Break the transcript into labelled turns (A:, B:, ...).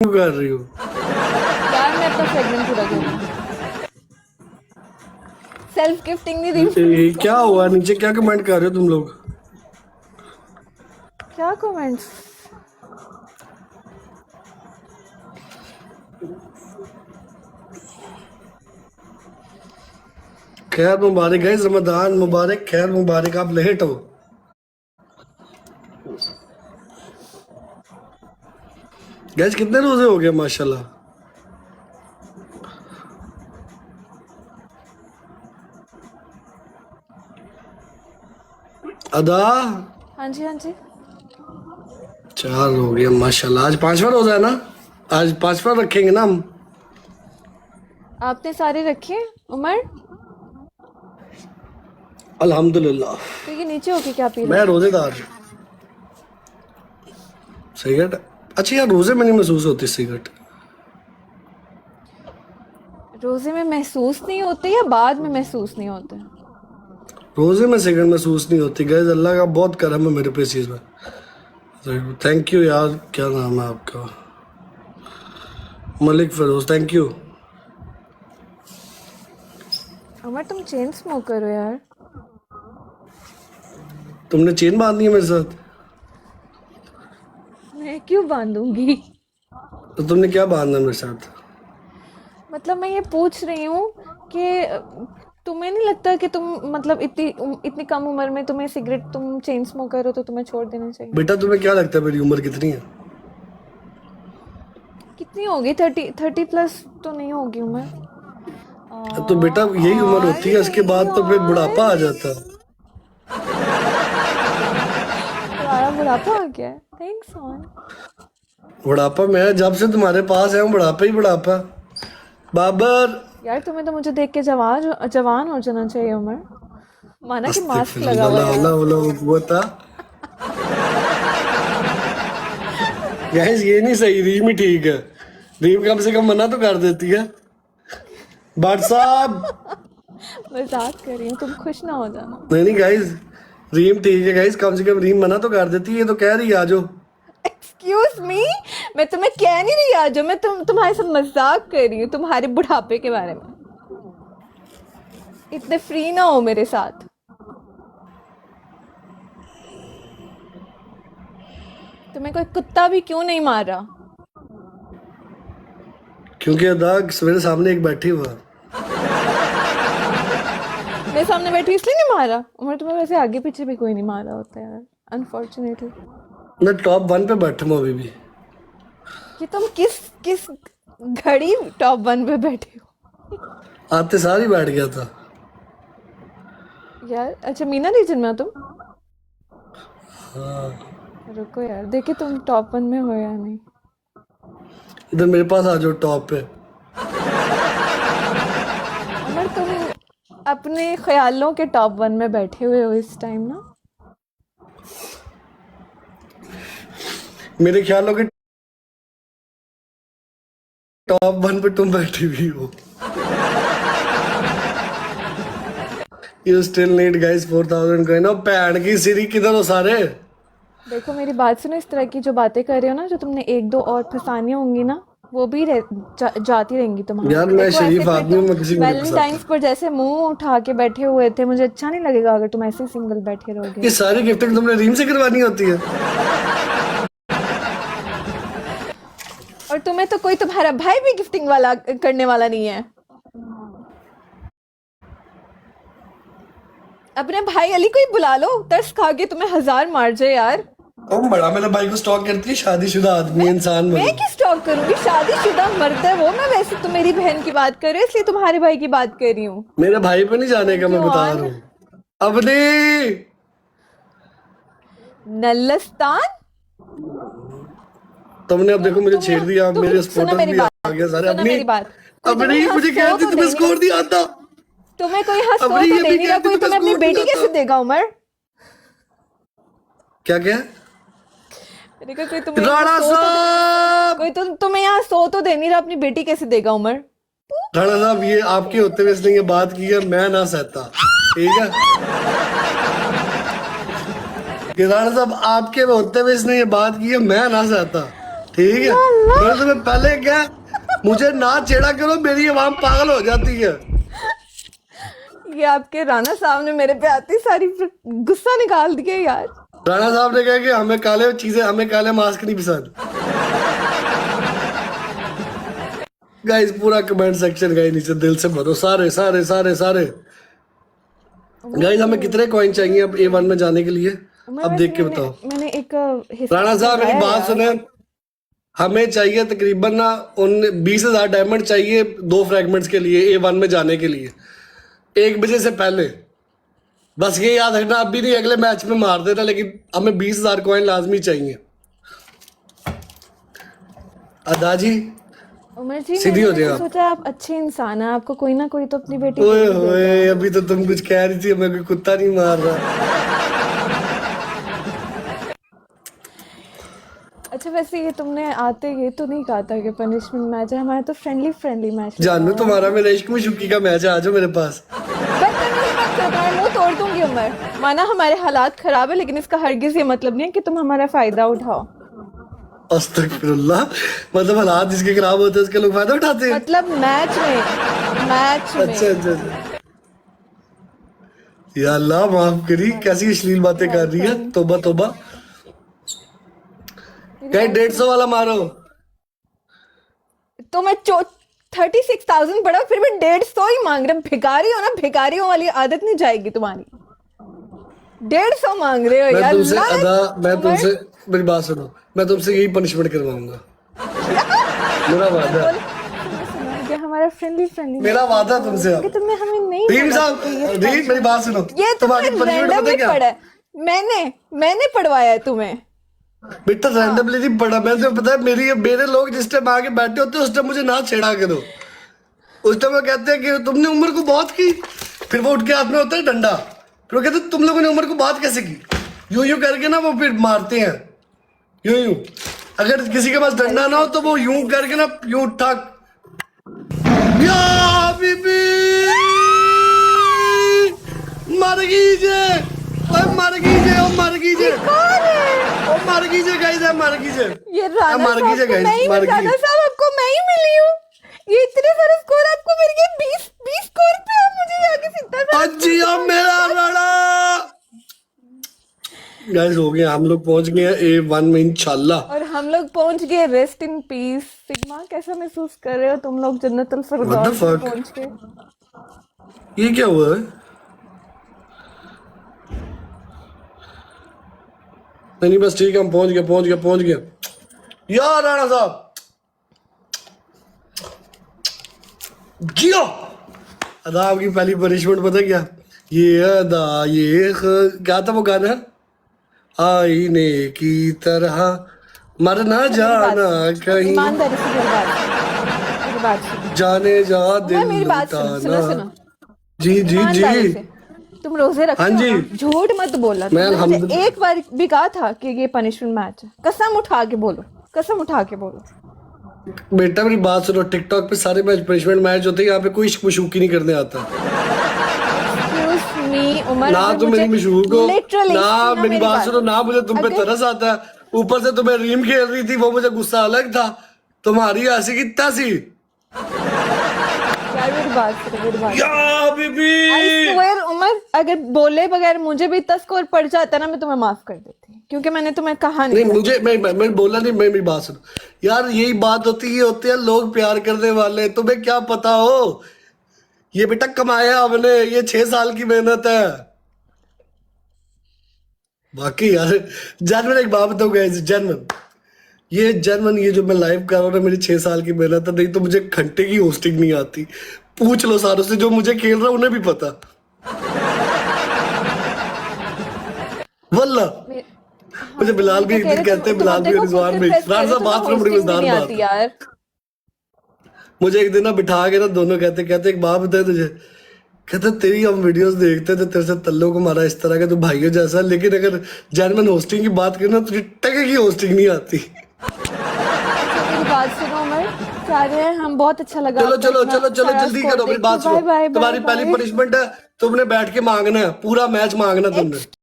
A: क्यों कर रही हो?
B: यार मैं अपना सेगमेंट पूरा करूँ। सेल्फ गिफ्टिंग नहीं दी।
A: ये क्या हुआ? नीचे क्या कमेंट कर रहे हो तुम लोग?
B: क्या कमेंट्स?
A: खैर मुबारक है, रमजान मुबारक, खैर मुबारक। आप लेट हो। गैस कितने रोजे हो गए माशाल्लाह? अदा
B: हाँ जी हाँ जी।
A: 4 हो गए माशाल्लाह। आज 5वां रोजा है ना? आज 5वां रखेंगे ना हम।
B: आपने सारे रखे उमर?
A: अल्हम्दुलिल्लाह।
B: तो ये नीचे होके क्या पी रहे
A: मैं
B: हो?
A: रोजेदार। सिगरेट? अच्छा यार, रोजे में नहीं महसूस होती सिगरेट।
B: रोजे में महसूस नहीं होते या बाद में महसूस नहीं होते?
A: रोजे में सिगरेट महसूस नहीं होती। गैस अल्लाह का बहुत करम है मेरे पे इस चीज़ में। थैंक यू यार। क्या नाम है आपका? Malik Firoz, thank you.
B: उमर तुम चेन स्मोकर हो यार।
A: तुमने चेन बांधनी है मेरे साथ?
B: मैं क्यों बांधूंगी?
A: तो तुमने क्या बांधना है मेरे साथ?
B: मतलब मैं ये पूछ रही हूँ कि तुम्हें नहीं लगता कि तुम मतलब इतनी कम उम्र में तुम्हें सिगरेट, तुम चेन स्मोकर हो तो तुम्हें छोड़ देना चाहिए?
A: बेटा तुम्हें क्या लगता है मेरी उम्र कितनी है?
B: कितनी होगी? 30 प्लस तो नहीं होगी उम्र?
A: तो बेटा यही उम्र होती
B: आय
A: है, इसके बाद तो फिर
B: हाय
A: बुढ़ापा आ
B: हाय।
A: जाता है।
B: तुम्हारा बुढ़ापा आ गया है? Thanks on.
A: बुढ़ापा मैं जब से तुम्हारे पास है, बुढ़ापा ही बुढ़ापा। बाबर।
B: यार तुम्हें तो मुझे देख के जवान जवान हो जाना चाहिए उमर। माना कि मास्क लगा हुआ है यार।
A: अस्तगफिरुल्लाह। गैस ये नहीं सही, रीम ही ठीक है। रीम कम से कम मना तो कर देती है। भट्ट साहब।
B: मजाक कर रही हूँ, तुम खुश ना हो जाना।
A: नहीं नहीं गाइस, रीम ठीक है गाइस, कम से कम रीम मना तो कर देती है। ये तो कह रही है आ जाओ।
B: एक्सक्यूज मी, मैं तुम्हें कह नहीं रही आज, मैं तुम्हारे साथ मजाक कर रही हूँ तुम्हारे बुढ़ापे के बारे में। इतने फ्री ना हो मेरे साथ। तुम्हें कोई कुत्ता भी क्यों नहीं मार रहा?
A: क्योंकि अदा मेरे सामने एक बैठी हुआ है।
B: मेरे सामने बैठी इसलिए नहीं मारा? उमर तुम्हें वैसे आगे पीछे भी कोई नहीं मारा होता यार, अनफॉर्चुनेटली।
A: मैं टॉप 1 पे बैठा हूँ अभी भी।
B: कि तुम किस किस घड़ी टॉप 1 पे बैठे हो?
A: आते सार ही बैठ गया था।
B: यार अच्छा, मीना रीजन में हो तुम?
A: हाँ।
B: रुको यार, देखे तुम टॉप 1 में हो या नहीं।
A: इधर मेरे पास आ जाओ टॉप पे।
B: उमर तुम अपने ख्यालों के टॉप 1 में बैठे हुए हो इस टाइम ना।
A: मेरे ख्यालों के टॉप 1 पे तुम बैठी हुई हो। You still need guys 4000 coin. और पैड की सीरी किधर हो सारे?
B: देखो मेरी बात सुनो, इस तरह की जो बातें कर रहे हो ना, जो तुमने एक दो और फंसानी होंगी ना, वो भी जाती रहेंगी तुम्हारी।
A: यार मैं
B: देखो ऐसे
A: शरीफ
B: फिर
A: आदमी
B: तुम
A: हूँ, मैं किसी को नहीं
B: वैलेंटाइंस
A: फंसाता।
B: पर जैसे मुंह उठा के बैठे हुए थे, मुझे अच्छा नहीं लगेगा अगर तुम ऐसे ही सिंगल बैठे
A: ये
B: रहोगे।
A: सारी गिफ्टिंग तुमने रीम से करवानी होती है?
B: और तुम्हें तो कोई तुम्हारा भाई भी गिफ्टिंग वाला करने वाला नहीं है। अपने भाई अली को ही बुला लो, तरस खा के तुम्हें 1000 मार जाए यार।
A: तुम बड़ा मेरे भाई को स्टॉक करती है, शादीशुदा आदमी इंसान
B: मैं
A: बनो।
B: किस टॉक करूंगी? शादीशुदा मर्द है वो। मैं वैसे तो मेरी बहन की बात कर रही हूँ, इसलिए तुम्हारे भाई की बात कर रही हूँ।
A: मेरे भाई पे नहीं जाने का, मैं बता रहा
B: जवान
A: हूँ। अपनी
B: नल्लस्तान।
A: तुमने अब देखो मुझे छेड़ दिया। अब मेरे
B: सुनो
A: सपोर्टर
B: मेरी
A: भी
B: बात,
A: आ गया सारे।
B: सुनो
A: अपनी
B: मेरी बात। कोई तुम्हें
A: अपनी
B: यहाँ
A: मुझे
B: सो
A: कहती
B: तो
A: तुम्हें
B: दे नहीं
A: स्कोर नहीं आता।
B: तुम्हें कोई यहाँ सो
A: अपनी
B: तो
A: ये
B: दे
A: भी
B: नहीं रहा,
A: कहती
B: कोई
A: तुम्हें
B: तुम्हें अपनी
A: स्कोर नहीं
B: बेटी
A: आता।
B: कैसे देगा उमर?
A: क्या क्या?
B: मैंने कहा कोई तुम्हें यहाँ
A: राणा
B: सो तो दे,
A: साहब।
B: कोई तुम्हें यहाँ सो तो दे नहीं रहा, अपनी बेटी कैसे देगा उमर?
A: राणा साहब, ये आपके होते हुए इसने ये बात की है, मैं ना सहता। ठीक है कि राणा साहब आपके होते हुए इसने ये बात की है, मैं ना सहता। ठीक है, मैंने तुम्हें पहले क्या, मुझे ना छेड़ा करो, मेरी आवाम पागल हो जाती है।
B: ये आपके राणा साहब ने मेरे पे आती सारी गुस्सा निकाल दिया यार।
A: राणा साहब ने कहा कि हमें काले चीजें, हमें काले मास्क नहीं पसंद। गाइस पूरा कमेंट सेक्शन गाइस नीचे दिल से भरो, सारे सारे सारे सारे। गाइस हमें कितने कॉइन चाहिए अब A1 में जाने के लिए, अब देख के बताओ।
B: मैंने एक हिस्सा
A: राणा साहब मेरी बात सुने, हमें चाहिए तकरीबन ना 20,000 डायमंड चाहिए 2 फ्रैगमेंट्स के लिए A1 में जाने के लिए, 1 बजे से पहले। बस ये याद रखना, अभी नहीं अगले मैच में मार देना, लेकिन हमें 20,000 कॉइन लाजमी चाहिए। अदा जी
B: उमर जी,
A: सीधी हो
B: मैंने
A: जाए
B: तो
A: आप।
B: सोचा आप अच्छे इंसान हैं, आपको कोई ना कोई तो अपनी बेटी
A: ओए होए, अभी तो तुम कुछ कह रही थी, हमें कोई कुत्ता नहीं मार रहा।
B: अच्छा वैसे ये तुमने आते ये तो नहीं कहा था कि पनिशमेंट मैच है, हमारा तो फ्रेंडली मैच।
A: जानू तुम्हारा मेरा इश्क में शुक्की का मैच है, आ जाओ मेरे पास।
B: तुम्हारा मुंह तोड़ दूंगी उमर। माना हमारे हालात खराब है, लेकिन इसका हरगिज ये मतलब नहीं है कि तुम हमारा फायदा उठाओ।
A: अस्तगफिरुल्लाह, मतलब हालात जिसके खराब होते हैं उसके लोग फायदा उठाते हैं।
B: मतलब मैच में
A: अच्छा अच्छा अच्छा। या अल्लाह माफ करी, कैसी अश्लील बातें कर रही है, तौबा तौबा। कहीं 150 वाला मारो।
B: तो मैं 36,000 पड़ा, फिर भी 150 ही मांग रहे। भिखारी हो ना, भिखारियों वाली आदत नहीं जाएगी तुम्हारी। 150 मांग रहे हो
A: मैं
B: यार।
A: तुमसे
B: लानत।
A: अदा, मैं
B: उमर,
A: तुमसे, मेरी बात सुनो, मैं तुमसे यही पनिशमेंट करवाऊंगा, मेरा वादा है।
B: ये हमारा फ्रेंडली
A: मेरा वादा तुमसे
B: कि तुमने हमें नहीं
A: रीम
B: बोला
A: साहब,
B: कि ये
A: रीम मेरी बात सुनो,
B: ये
A: तुम्हारी
B: तुमने
A: पनिशमेंट पता
B: रैंडमली
A: है क्या?
B: पढ़ा है। मैंने पढ़वाया है तुम्हें।
A: बेटा रैंडमली नहीं पढ़ा, मैं तो पता है, मेरे लोग जिस टाइम आके बैठे होते हैं उस टाइम मुझे ना छेड़ा करो। उस टाइम वो कहते हैं कि तुमने उम्र को बात की, फिर वो उठ के हाथ में होता है डंडा, फिर वो कहते हैं तुम लोगों ने उम्र को बात कैसे की, यूं यूं करके ना वो फिर मारते हैं, यूं यूं। अगर किसी के पास डंडा ना हो तो वो यूं करके ना यूं उठा, या बीबी मर गई जे, ओए मर गई जे, ओ मर गई जे, ओ मर गई जे गाइस, मर गई जे,
B: ये राणा
A: मर गई जे
B: साहब को मैं ही
A: गाइस, मर
B: राणा
A: गई।
B: साहब आपको मैं ही मिली हूँ। ये इतने सारे स्कोर आपको मिल गए, 20 स्कोर पे आप मुझे आगे सीधा
A: अजिया मेरा राणा। गाइस हो गया, हम लोग पहुंच गए हैं A1 में इंशाल्लाह।
B: और हम लोग पहुंच गए। Rest in peace. सिग्मा, कैसा महसूस कर रहे हो तुम लोग जन्नतुल
A: What the
B: फिरदौस में
A: fuck?
B: पहुंच के?
A: ये क्या हुआ है? नहीं बस ठीक है, हम पहुंच गए यार। राणा साहब जियो। अदा आपकी पहली पनिशमेंट पता क्या? ये अदा ये क्या था वो गाना, आईने की तरह मरना जाना कहीं,
B: ईमानदारी से मेरी बात सुनो।
A: जाने जा दिल
B: मैं मेरी बात
A: लुटाना।
B: सुनो।
A: जी जी
B: ईमानदारी
A: जी।
B: से। तुम रोजे रखते
A: हाँ
B: हो
A: जी।
B: ना? झूठ मत बोलना।
A: मैं
B: तुमने मुझे
A: अल्हम्दुलिल्लाह-
B: एक बार भी कहा था कि ये पनिशमेंट मैच है? कसम उठा के बोलो, कसम उठा के बोलो।
A: बेटा मेरी बात सुनो, टिकटॉक पे सारे मैच पनिशमेंट मैच होते हैं, यहाँ पे कोई इश्क मशूकी नहीं करने आता।
B: Excuse me, उमर,
A: ना
B: अगर
A: तुम मेरी
B: मुझे
A: मशहूक हो,
B: literally
A: ना
B: सुनो
A: मेरी बात सुनो, ना मुझे तुम पे
B: अगर-
A: तरस आता है, ऊपर से तुम्हें रीम खेल रही थी, वो मुझे गुस्सा अलग था, तुम्हारी हंसी की तैसी।
B: यार मेरी बात सुनो, मेरी बात।
A: या
B: I
A: बीबी
B: swear, उमर, अगर बोले बगैर मुझे भी इतना स्कोर पड़ जाता ना, मैं तुम्हें माफ कर देती, क्योंकि मैंने तुम्हें कहा
A: नहीं,
B: नहीं।
A: मुझे मैं बोला नहीं, मैं मेरी बात सुनो यार, यही बात होती है, होते हैं लोग प्यार करने वाले, तुम्हें क्या पता हो, ये बेटा कमाया हमने, ये 6 साल की मेहनत है। बाकी यार जर्मन, एक बात बताऊँ गाइस, जर्मन ये जो मैं लाइव कर रहा हूँ ना, मेरी 6 साल की मेहनत है, नहीं तो मुझे घंटे की होस्टिंग नहीं आती। पूछ लो सारों से, जो मुझे खेल रहा है उन्हें भी पता। वल्ला मुझे बिलाल भी एक दिन कहते हैं, बिलाल भी रिजवान भी, राणा साहब बात करो, बड़ी मजेदार बात है।
B: यार
A: मुझे एक दिन ना बिठा के ना दोनों कहते एक बात बताए तुझे, कहते तेरी हम वीडियोस देखते थे, तेरे से तल्लों को मारा इस तरह का, तू भाइयों जैसा, लेकिन अगर जर्मन होस्टिंग की बात करें ना, तुझे टके की होस्टिंग नहीं आती।
B: मेरी बात सुनो उमर, चाह रहे हैं हम, बहुत अच्छा लगा
A: चलो
B: आपका
A: चलो
B: इतना
A: चलो चलो
B: सारा
A: जल्दी
B: score
A: करो, मेरी
B: देख
A: बात
B: के।
A: सुनो,
B: बाय बाय
A: तुम्हारी
B: बाय
A: पहली
B: बाय।
A: पनिशमेंट है, तुमने बैठ के मांगना है, पूरा मैच मांगना तुमने।